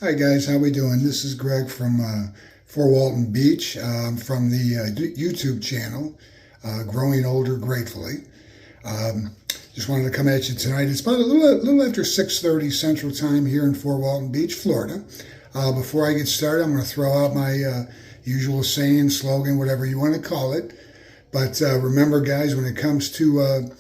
Hi guys, how we doing? This is Greg from Fort Walton Beach, from the YouTube channel, Growing Older Gratefully. Just wanted to come at you tonight. It's about a little after 6:30 Central Time here in Fort Walton Beach, Florida. Before I get started, I'm going to throw out my usual saying, slogan, whatever you want to call it. But remember, guys, when it comes to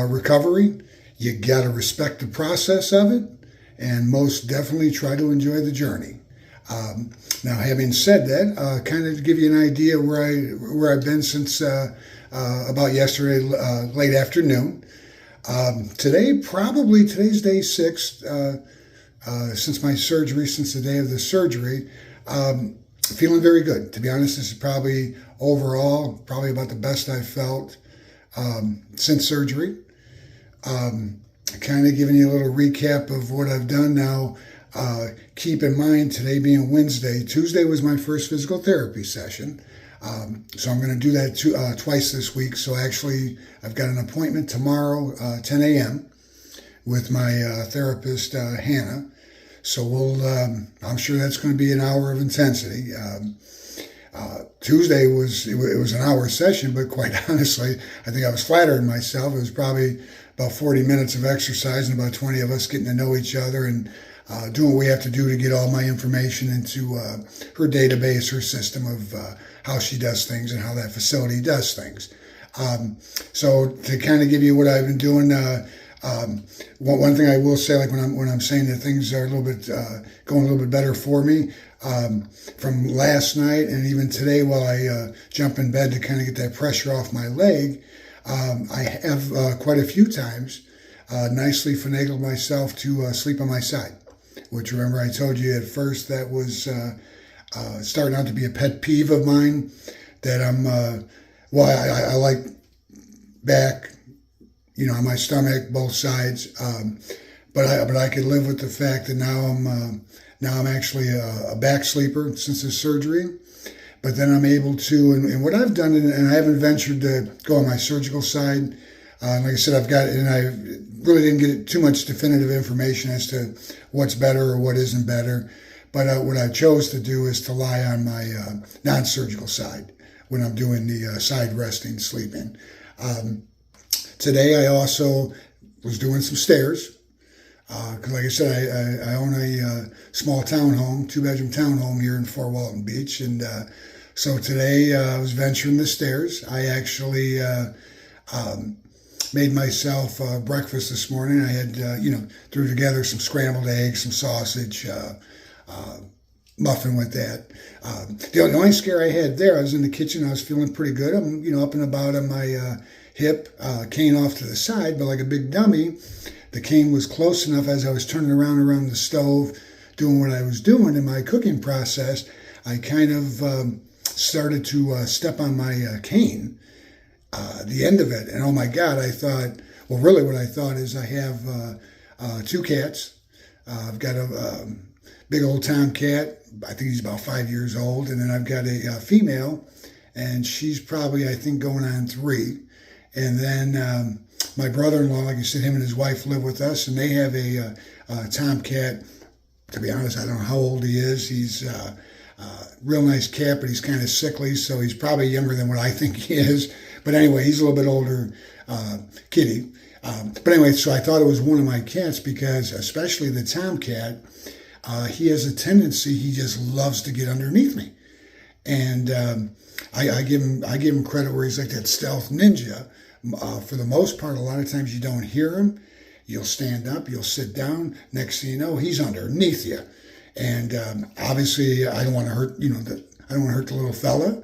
recovery, you got to respect the process of it, and most definitely try to enjoy the journey. Now, having said that, kind of to give you an idea where I've been since about yesterday late afternoon. Today's day 6 since my surgery, since the day of the surgery. Feeling very good. To be honest, this is probably overall about the best I've felt since surgery. Kind of giving you a little recap of what I've done now. Keep in mind, today being Wednesday, Tuesday was my first physical therapy session. So I'm going to do that twice this week. So actually, I've got an appointment tomorrow, 10 a.m. with my therapist, Hannah. So I'm sure that's going to be an hour of intensity. Tuesday was an hour session, but quite honestly, I think I was flattering myself. It was probably about 40 minutes of exercise and about 20 of us getting to know each other and doing what we have to do to get all my information into her database, her system of how she does things and how that facility does things. So to kind of give you what I've been doing, one thing I will say, like when I'm saying that things are going a little bit better for me, from last night and even today while I jump in bed to kind of get that pressure off my leg, I have quite a few times nicely finagled myself to sleep on my side, which, remember, I told you at first that was starting out to be a pet peeve of mine, that I like back, on my stomach, both sides, but I could live with the fact that now I'm actually a back sleeper since the surgery. But then I'm able to, and what I've done, and I haven't ventured to go on my surgical side. Like I said, I really didn't get too much definitive information as to what's better or what isn't better. But what I chose to do is to lie on my non-surgical side when I'm doing the side resting, sleeping. Today I also was doing some stairs. Because like I said, I own a small townhome, 2-bedroom townhome here in Fort Walton Beach. And so today I was venturing the stairs. I actually made myself breakfast this morning. I had, threw together some scrambled eggs, some sausage, muffin with that. The only scare I had there, I was in the kitchen. I was feeling pretty good. I'm, up and about on my hip, cane off to the side, but like a big dummy, the cane was close enough as I was turning around the stove, doing what I was doing in my cooking process. I kind of started to step on my cane, the end of it. And oh my God, I thought, well, really what I thought is I have 2 cats. I've got a big old tomcat. I think he's about 5 years old. And then I've got a female, and she's probably, I think, going on 3. And then my brother-in-law, like I said, him and his wife live with us, and they have a tomcat. To be honest, I don't know how old he is. He's a real nice cat, but he's kind of sickly, so he's probably younger than what I think he is. But anyway, he's a little bit older kitty. But anyway, so I thought it was one of my cats because, especially the tomcat, he has a tendency, he just loves to get underneath me. And I give him credit where he's like that stealth ninja. For the most part, a lot of times you don't hear him. You'll stand up, you'll sit down. Next thing you know, he's underneath you. And obviously, I don't want to hurt, I don't want to hurt the little fella.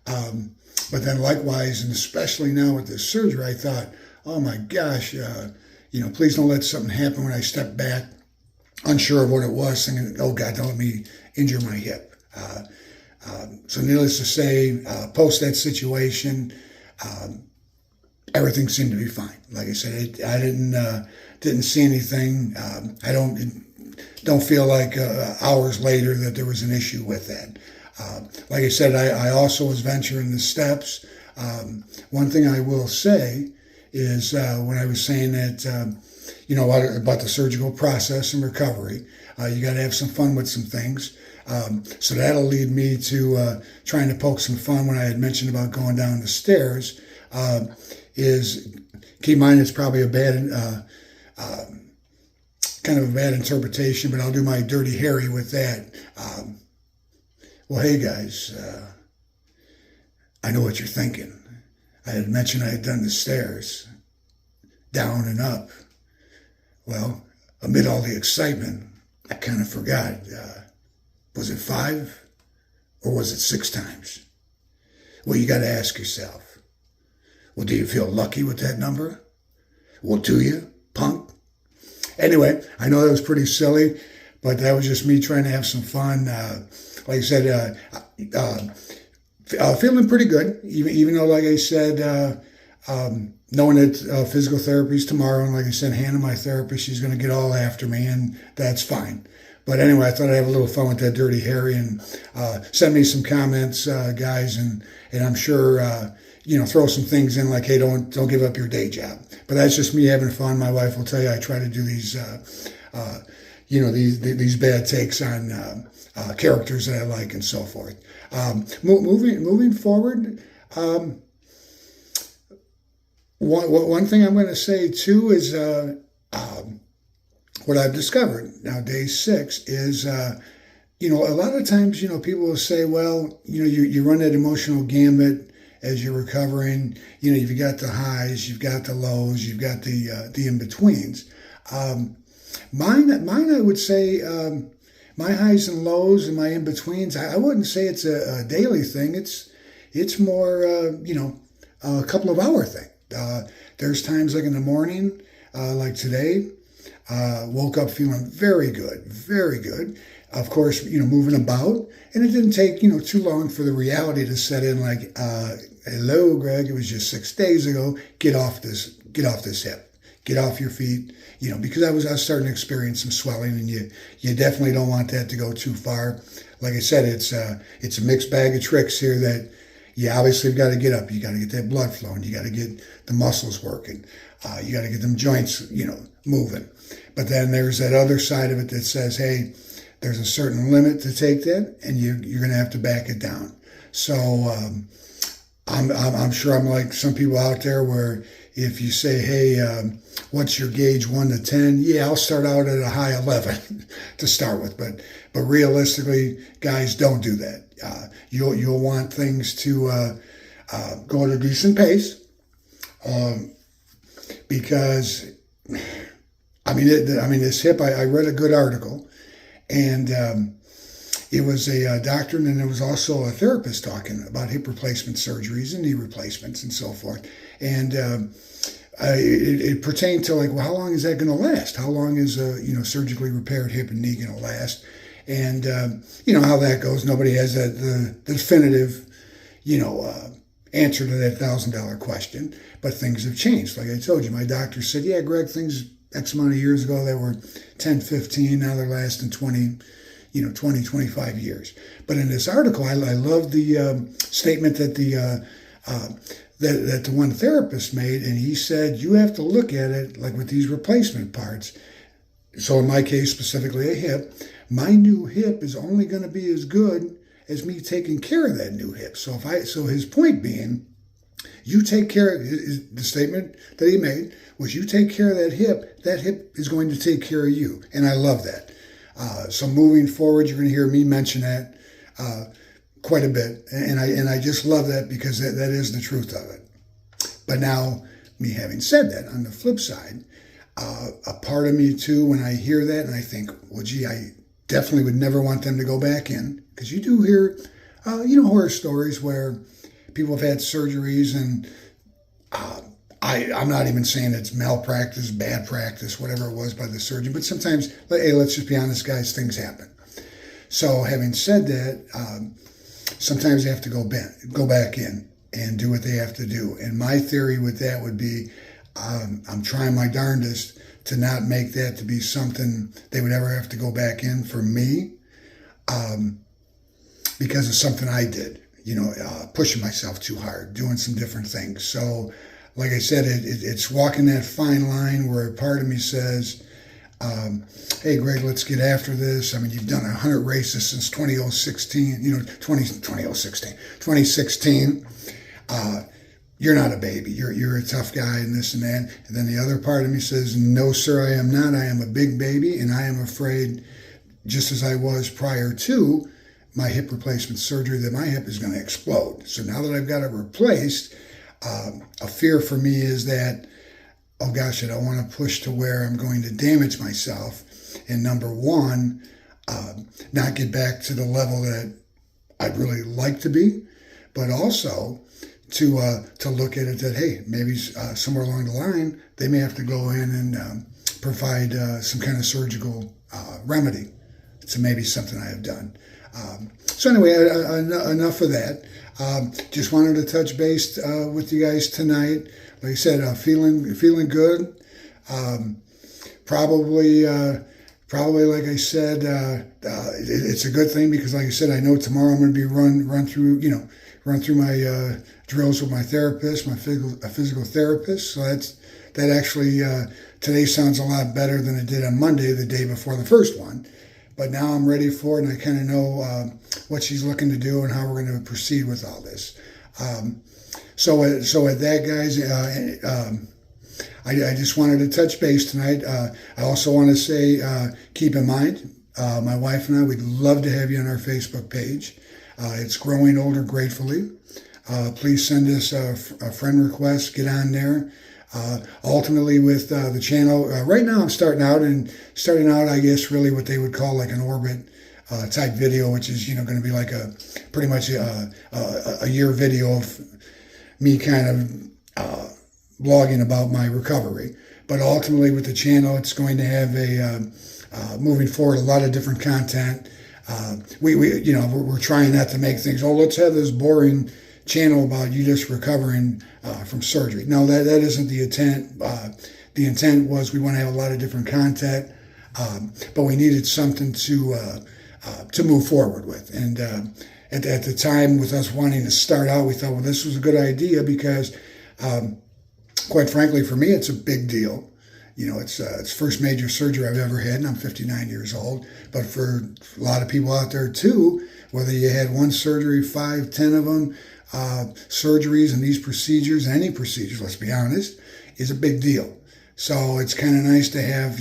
But then likewise, and especially now with this surgery, I thought, oh my gosh, please don't let something happen when I step back, unsure of what it was, thinking, oh God, don't let me injure my hip. So needless to say, post that situation, everything seemed to be fine. Like I said, I didn't see anything. I don't feel like hours later that there was an issue with that. Like I said, I also was venturing the steps. One thing I will say is when I was saying that about the surgical process and recovery. You got to have some fun with some things. So that'll lead me to trying to poke some fun when I had mentioned about going down the stairs. Is keep in mind it's probably a bad, kind of a bad interpretation, but I'll do my Dirty Harry with that. Well, hey guys, I know what you're thinking. I had mentioned I had done the stairs, down and up. Well, amid all the excitement, I kind of forgot. Was it 5 or was it 6 times? Well, you got to ask yourself, well, do you feel lucky with that number? Well, do you, punk? Anyway, I know that was pretty silly, but that was just me trying to have some fun. Like I said, feeling pretty good, even though, like I said, knowing that physical therapy is tomorrow, and like I said, Hannah, my therapist, she's going to get all after me, and that's fine. But anyway, I thought I'd have a little fun with that Dirty Harry, and send me some comments, guys, and I'm sure throw some things in like, hey, don't give up your day job. But that's just me having fun. My wife will tell you I try to do these these bad takes on characters that I like and so forth. Moving forward. One thing I'm going to say too is what I've discovered now, day 6 is, a lot of times, people will say, well, you run that emotional gambit as you're recovering. You've got the highs, you've got the lows, you've got the in-betweens. Mine, I would say, my highs and lows and my in-betweens, I wouldn't say it's a daily thing. It's more, a couple of hour thing. There's times like in the morning, like today, woke up feeling very good, very good. Of course, moving about, and it didn't take, too long for the reality to set in like, hello, Greg, it was just 6 days ago. Get off this hip, get off your feet, because I was starting to experience some swelling, and you definitely don't want that to go too far. Like I said, it's a mixed bag of tricks here that you obviously got to get up. You got to get that blood flowing. You got to get the muscles working. You got to get them joints, moving. But then there's that other side of it that says, hey, there's a certain limit to take that, and you're going to have to back it down. So I'm sure I'm like some people out there where if you say, hey, what's your gauge 1 to 10? Yeah, I'll start out at a high 11 to start with. But realistically, guys, don't do that. You'll want things to go at a decent pace, because this hip. I read a good article, and it was a doctor, and it was also a therapist talking about hip replacement surgeries and knee replacements and so forth. And it pertained to like, well, how long is that going to last? How long is a surgically repaired hip and knee going to last? And how that goes. Nobody has the definitive answer to that $1,000 question. But things have changed. Like I told you, my doctor said, yeah, Greg, things X amount of years ago that were 10, 15, now they're lasting 20, 25 years. But in this article, I love the statement that that the one therapist made, and he said, you have to look at it like with these replacement parts. So in my case, specifically a hip, my new hip is only going to be as good as me taking care of that new hip. So his point being, you take care of the statement that he made was you take care of that hip is going to take care of you. And I love that. So moving forward, you're going to hear me mention that quite a bit. And I just love that because that is the truth of it. But now, me having said that, on the flip side, a part of me too, when I hear that and I think, well, gee, I definitely would never want them to go back in. Because you do hear, horror stories where people have had surgeries, and I'm not even saying it's malpractice, bad practice, whatever it was by the surgeon, but sometimes, hey, let's just be honest, guys, things happen. So having said that, sometimes they have to go back in and do what they have to do. And my theory with that would be, I'm trying my darndest to not make that to be something they would ever have to go back in for me, because of something I did, pushing myself too hard, doing some different things. So like I said, it's walking that fine line where a part of me says, hey, Greg, let's get after this. I mean, you've done 100 races since 2016, 2016. You're not a baby. You're a tough guy and this and that. And then the other part of me says, no, sir, I am not. I am a big baby, and I am afraid, just as I was prior to my hip replacement surgery, that my hip is going to explode. So now that I've got it replaced, a fear for me is that, oh gosh, I don't want to push to where I'm going to damage myself. And number one, not get back to the level that I'd really like to be, but also to look at it that, hey, maybe somewhere along the line, they may have to go in and provide some kind of surgical remedy to maybe something I have done. So anyway, enough of that. Just wanted to touch base with you guys tonight. Like I said, feeling good. Probably, like I said, it's a good thing because, like I said, I know tomorrow I'm going to be run through my drills with my therapist, my physical therapist. So that actually today sounds a lot better than it did on Monday, the day before the first one. But now I'm ready for it, and I kind of know what she's looking to do and how we're going to proceed with all this. So at that, guys, I just wanted to touch base tonight. I also want to say, keep in mind, my wife and I, we'd love to have you on our Facebook page. It's Growing Older Gratefully. Please send us a friend request. Get on there. Ultimately, with the channel, right now I'm starting out, I guess, really what they would call like an orbit type video, which is going to be like pretty much a year video of me kind of blogging about my recovery. But ultimately, with the channel, it's going to have moving forward a lot of different content. We're trying not to make things, let's have this boring channel about you just recovering from surgery. No, that isn't the intent. The intent was we want to have a lot of different content, but we needed something to move forward with. And at the time, with us wanting to start out, we thought, well, this was a good idea because, quite frankly, for me, it's a big deal. It's first major surgery I've ever had, and I'm 59 years old. But for a lot of people out there too, whether you had one surgery, 5, 10 of them, surgeries and these procedures, any procedures, let's be honest, is a big deal. So it's kind of nice to have,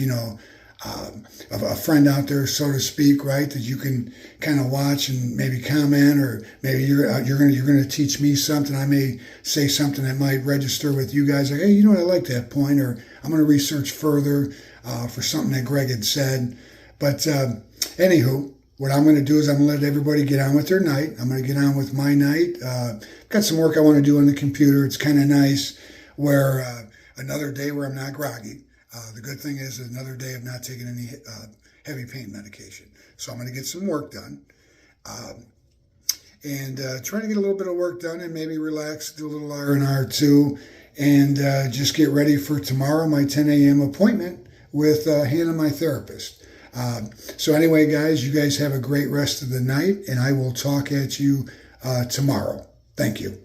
a friend out there, so to speak, right, that you can kind of watch and maybe comment, or maybe you're going to teach me something. I may say something that might register with you guys, like, hey, I like that point, or I'm going to research further for something that Greg had said. But anywho, what I'm going to do is I'm going to let everybody get on with their night. I'm going to get on with my night. Got some work I want to do on the computer. It's kind of nice where another day where I'm not groggy. The good thing is another day of not taking any heavy pain medication. So I'm going to get some work done and try to get a little bit of work done and maybe relax, do a little R&R too, and just get ready for tomorrow, my 10 a.m. appointment with Hannah, my therapist. So anyway, guys, you guys have a great rest of the night, and I will talk at you tomorrow. Thank you.